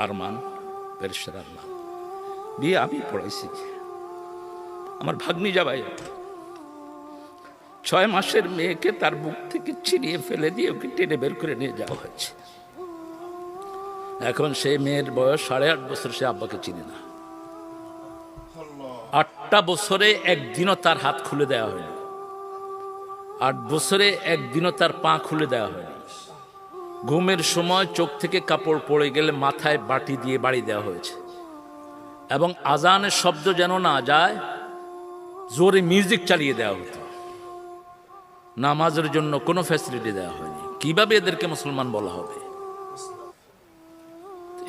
Arman, barrister Arman, বিয়ে আমি পড়াইছি। আমার ভাগ্নি জামাই 6 মাসের মেয়েকে তার বুক থেকে ছিনিয়ে ফেলে দিয়ে ওকে টেনে বের করে নিয়ে যাওয়া হয়েছে। এখন সেই মেয়ের বয়স 8.5 বছর, সে আব্বাকে চিনে না। 8টা বছরে একদিনও তার হাত খুলে দেওয়া হয়নি, 8 বছরে একদিনও তার পা খুলে দেওয়া হয়নি। ঘুমের সময় চোখ থেকে কাপড় পড়ে গেলে মাথায় বাটি দিয়ে বাড়ি দেওয়া হয়েছে, এবং আজানের শব্দ যেন না যায় জোরে মিউজিক চালিয়ে দেওয়া হতো। নামাজের জন্য কোনো ফ্যাসিলিটি দেওয়া হয়নি। কিভাবে এদেরকে মুসলমান বলা হবে?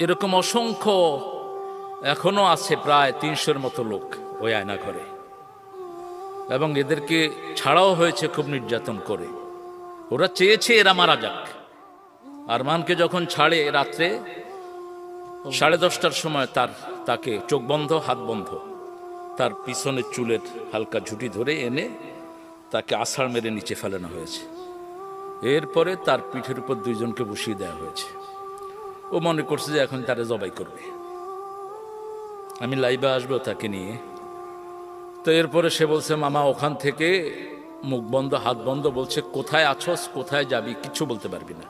এরকম অসংখ্য এখনো আছে, প্রায় 300-এর মতো লোক ওই আয়না ঘরে, এবং এদেরকে ছাড়াও হয়েছে খুব নির্যাতন করে। ওরা চেয়েছে এরা মারা যাক। আরমানকে যখন ছাড়ে রাত্রে 10:30টার সময় তাকে চোখ বন্ধ হাত বন্ধ, তার পিছনের চুলের হালকা ঝুঁটি ধরে এনে তাকে আছাড় মেরে নিচে ফেলানো হয়েছে। এরপরে তার পিঠের উপর 2 জনকে বসিয়ে দেওয়া হয়েছে। ও মনে করছে যে এখন তারা জবাই করবে, আমি লাইভে আসবো তাকে নিয়ে। তো এরপরে সে বলছে, মামা ওখান থেকে মুখ বন্ধ হাত বন্ধ বলছে, কোথায় আছোস, কোথায় যাবি, কিচ্ছু বলতে পারবি না।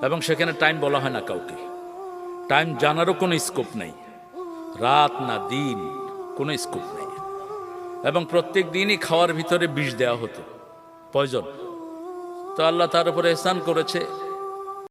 এবং সেখানে টাইম বলা হয় না কাউকে, টাইম জানারও কোনো স্কোপ নেই, রাত না দিন কোনো স্কোপ নেই। এবং প্রত্যেক দিনই খাওয়ার ভিতরে বিষ দেওয়া হতো, পয়জন। তো আল্লাহ তার উপরে এহসান করেছে,